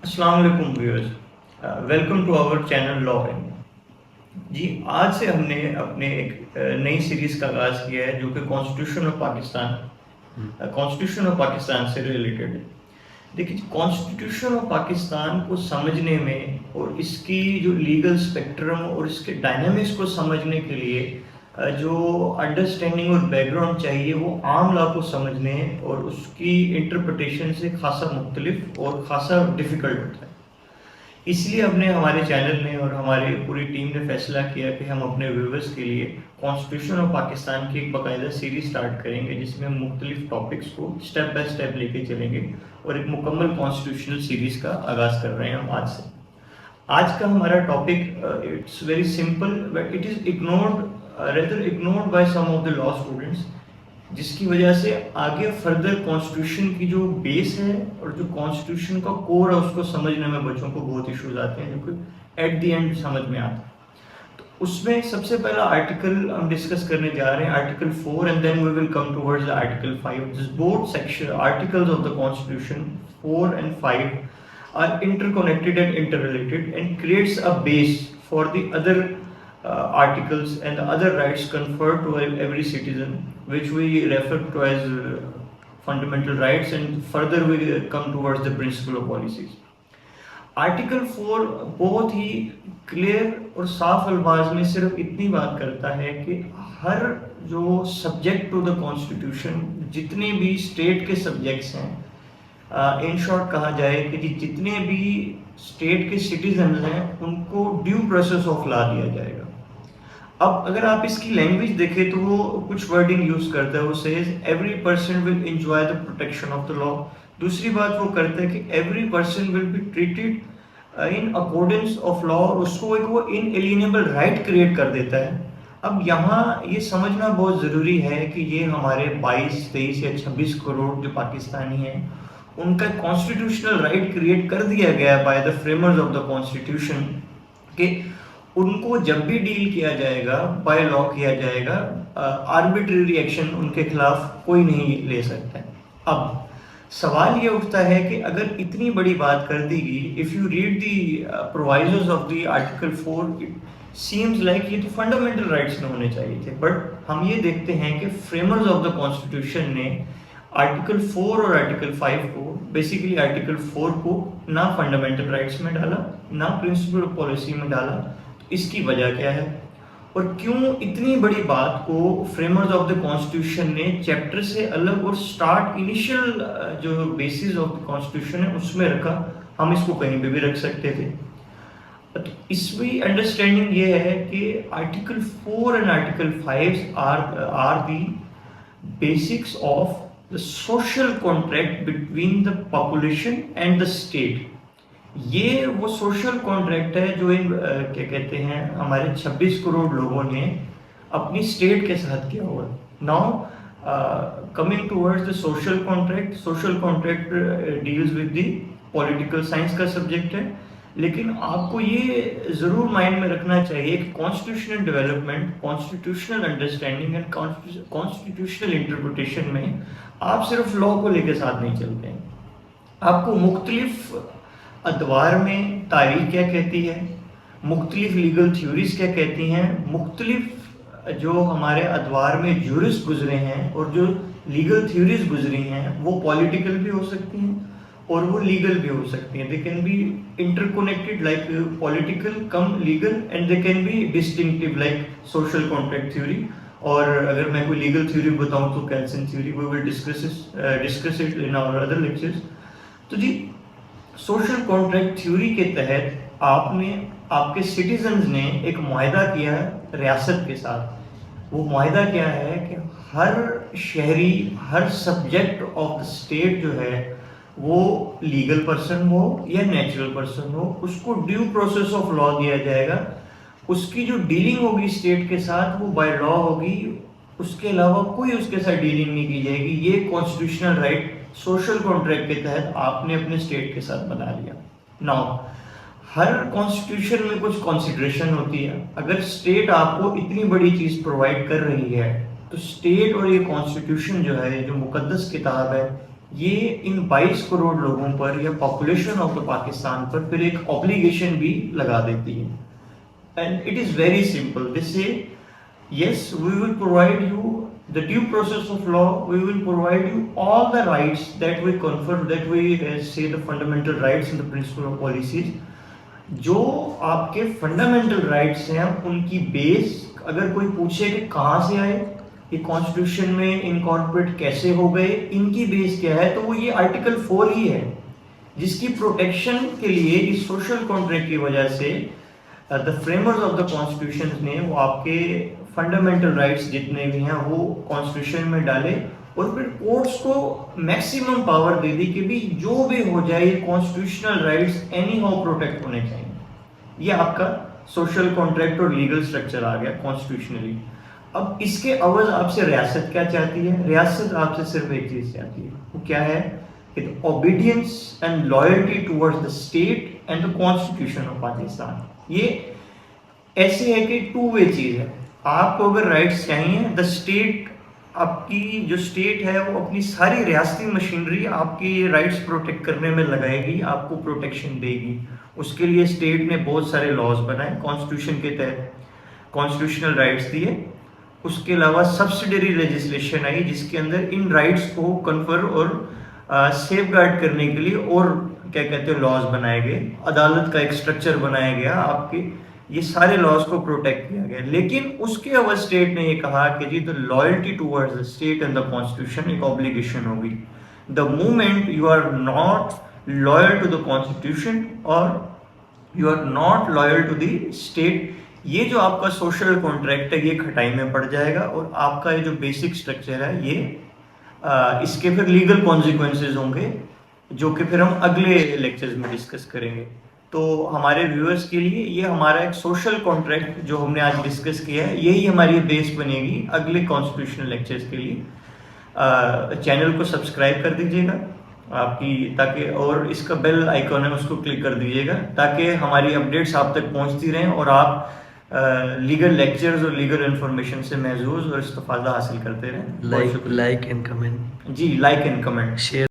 अस्सलाम वालेकुम viewers, welcome to our channel law and G. आज से हमने अपने एक नई सीरीज का आगाज़ किया है जो कि कॉन्स्टिट्यूशन ऑफ पाकिस्तान से रिलेटेड है। देखिए, कॉन्स्टिट्यूशन ऑफ पाकिस्तान को समझने में और इसकी जो लीगल स्पेक्ट्रम और इसके डायनामिक्स को समझने के लिए जो अंडरस्टैंडिंग और बैकग्राउंड चाहिए वो आम लॉ को समझने और उसकी इंटरप्रिटेशन से खासा मुख्तलिफ और खासा डिफ़िकल्ट होता है। इसलिए हमने हमारे चैनल ने और हमारी पूरी टीम ने फैसला किया कि हम अपने व्यूवर्स के लिए कॉन्स्टिट्यूशन ऑफ पाकिस्तान की एक बाकायदा सीरीज स्टार्ट करेंगे जिसमें हम मुख्तलिफ टॉपिक्स को स्टेप बाय स्टेप लेके चलेंगे और एक मुकम्मल कॉन्स्टिट्यूशनल सीरीज का आगाज़ कर रहे हैं हम आज से। आज का हमारा topic it's very simple but it is ignored by some of the law students, जिसकी वजह से आगे फर्दर कॉन्स्टिट्यूशन की जो बेस है और जो कॉन्स्टिट्यूशन का कोर है उसको समझने में बच्चों को बहुत इश्यूज आते हैं जो कि एट द एंड समझ में आता है। तो उसमें सबसे पहला आर्टिकल हम डिस्कस करने जा रहे हैं, article 4, and then we will come towards the article 5। This both section articles of the constitution 4 and 5 are interconnected and interrelated and creates a base for the other articles and the other rights conferred to every citizen, which we refer to as fundamental rights, and further we come towards the principle of policies. Article 4 बहुत ही clear और साफ अल्फाज में सिर्फ इतनी बात करता है कि हर जो सब्जेक्ट टू द कॉन्स्टिट्यूशन, जितने भी स्टेट के सब्जेक्ट्स हैं, इन शॉर्ट कहा जाए कि जितने भी स्टेट के सिटीजन हैं उनको ड्यू प्रोसेस ऑफ लॉ दिया जाएगा। अब अगर आप इसकी लैंग्वेज देखें तो वो कुछ वर्डिंग यूज करता है, वो says every person will enjoy the protection of the law. दूसरी बात वो करता है कि every person will be treated in accordance of law, और उसको एक वो इनएलिएनेबल राइट क्रिएट कर देता है। अब यहाँ ये समझना बहुत ज़रूरी है कि ये हमारे 22, 23 या 26 करोड़ जो पाकिस्तानी हैं उनका कॉन्स्टिट्यूशनल राइट क्रिएट कर दिया गया है by the framers of the constitution कि उनको जब भी डील किया जाएगा, बाय लॉ किया जाएगा, आर्बिट्रेरी एक्शन उनके खिलाफ कोई नहीं ले सकता है। अब सवाल ये उठता है कि अगर इतनी बड़ी बात कर दी गई, if you read the provisions of the article 4, it seems like ये तो फंडामेंटल राइट्स में होने चाहिए थे, बट हम ये देखते हैं कि फ्रेमर्स ऑफ द कॉन्स्टिट्यूशन ने आर्टिकल 4 और आर्टिकल 5 को, बेसिकली आर्टिकल 4 को ना फंडामेंटल राइट्स में डाला, ना प्रिंसिपल ऑफ पॉलिसी में डाला। तो इसकी वजह क्या है और क्यों इतनी बड़ी बात को फ्रेमर्स ऑफ द कॉन्स्टिट्यूशन ने चैप्टर से अलग और स्टार्ट इनिशियल जो बेसिस ऑफ द कॉन्स्टिट्यूशन है उसमें रखा? हम इसको कहीं पे भी रख सकते थे। तो इसमें अंडरस्टैंडिंग ये है कि article 4 and article 5 are the basics of the social contract between the population and the state। ये वो सोशल कॉन्ट्रैक्ट है जो इन क्या कहते हैं हमारे 26 करोड़ लोगों ने अपनी स्टेट के साथ किया हुआ। Now coming towards the social contract deals with the political science का सब्जेक्ट है, लेकिन आपको ये ज़रूर माइंड में रखना चाहिए कि constitutional development, constitutional understanding and constitutional interpretation में आप सिर्फ लॉ को लेकर साथ नहीं चलते हैं। आपको मुख्तलिफ अदवार में तारीख क्या कहती है, मुख्तलिफ लीगल थ्योरीज क्या कहती हैं, मुख्तलिफ जो हमारे अदवार में जूरिस्ट गुजरे हैं और जो लीगल थ्योरीज गुजरी हैं वो पॉलिटिकल भी हो सकती हैं और वो लीगल भी हो सकती हैं। They can be interconnected like political cum legal, and they can be distinctive like social contract theory. और अगर मैं कोई लीगल थ्योरी बताऊं तो Kelsen theory, we will discuss it in our other lectures. तो जी, सोशल कॉन्ट्रैक्ट थ्योरी के तहत आपके सिटीजन्स ने एक मुआहदा किया है रियासत के साथ। वो मुआहदा क्या है कि हर शहरी, हर सब्जेक्ट ऑफ द स्टेट जो है वो लीगल पर्सन हो या नेचुरल पर्सन हो, उसको ड्यू प्रोसेस ऑफ लॉ दिया जाएगा। उसकी जो डीलिंग होगी स्टेट के साथ वो बाय लॉ होगी, उसके अलावा कोई उसके साथ डीलिंग नहीं की जाएगी। ये कॉन्स्टिट्यूशनल राइट सोशल कॉन्ट्रैक्ट के तहत आपने अपने स्टेट के साथ बना लिया। नाउ हर कॉन्स्टिट्यूशन में कुछ कंसिडरेशन होती है। अगर स्टेट आपको इतनी बड़ी चीज़ प्रोवाइड कर रही है तो स्टेट और ये कॉन्स्टिट्यूशन जो है, जो मुकद्दस किताब है, ये इन 22 करोड़ लोगों पर या पॉपुलेशन ऑफ द पाकिस्तान पर फिर एक ऑब्लिगेशन भी लगा देती है। And it is very simple, they say yes, we will provide you the due process of law, we will provide you all the rights that we confer, that we say the fundamental rights and the principle of policies। जो आपके fundamental rights हैं उनकी base, अगर कोई पूछे कि कहाँ से आए, ये कॉन्स्टिट्यूशन में इनकॉर्पोरेट कैसे हो गए, इनकी बेस क्या है, तो वो ये आर्टिकल 4 ही है, जिसकी प्रोटेक्शन के लिए इस सोशल कॉन्ट्रैक्ट की वजह से the framers of the constitution ने वो आपके फंडामेंटल राइट्स जितने भी हैं वो कॉन्स्टिट्यूशन में डाले, और फिर कोर्ट्स को मैक्सिमम पावर दे दी कि भी जो भी हो जाए ये constitutional rights any how protect होने चाहिए। ये आपका सोशल कॉन्ट्रैक्ट और लीगल स्ट्रक्चर आ गया कॉन्स्टिट्यूशनली। अब इसके अवज आपसे रियासत क्या चाहती है? रियासत आपसे सिर्फ एक चीज चाहती है, वो क्या है कि obedience and loyalty towards the state and the constitution of Pakistan. ये ऐसे है कि टू वे चीज है। आपको अगर राइट्स चाहिए, द स्टेट, आपकी जो स्टेट है वो अपनी सारी रियासती मशीनरी आपकी ये राइट्स प्रोटेक्ट करने में लगाएगी, आपको प्रोटेक्शन देगी। उसके लिए स्टेट ने बहुत सारे लॉज बनाए कॉन्स्टिट्यूशन के तहत, कॉन्स्टिट्यूशनल राइट्स दिए। उसके अलावा सब्सिडरी लेजिस्लेशन आई जिसके अंदर इन राइट्स को कन्फर और सेफगार्ड करने के लिए और क्या कहते हैं लॉज बनाए गए, अदालत का एक स्ट्रक्चर बनाया गया, आपके ये सारे लॉज को प्रोटेक्ट किया गया। लेकिन उसके अवध स्टेट ने ये कहा कि जी the loyalty towards the state and the constitution एक ऑब्लिगेशन होगी। The moment you are not loyal to the constitution और you are not loyal to the state, ये जो आपका सोशल कॉन्ट्रैक्ट है ये खटाई में पड़ जाएगा, और आपका ये जो बेसिक स्ट्रक्चर है ये इसके फिर लीगल कॉन्सिक्वेंसेज होंगे, जो कि फिर हम अगले लेक्चर्स में डिस्कस करेंगे। तो हमारे व्यूअर्स के लिए ये हमारा एक सोशल कॉन्ट्रैक्ट जो हमने आज डिस्कस किया है, यही हमारी बेस बनेगी अगले कॉन्स्टिट्यूशनल लेक्चर्स के लिए। चैनल को सब्सक्राइब कर दीजिएगा आपकी, ताकि, और इसका बेल आइकॉन है उसको क्लिक कर दीजिएगा ताकि हमारी अपडेट्स आप तक पहुंचती रहें और आप लीगल लेक्चर्स और लीगल इन्फॉर्मेशन से महजूज और इस्तेफादा हासिल करते रहें। Like and comment. जी, लाइक एंड कमेंट, शेयर।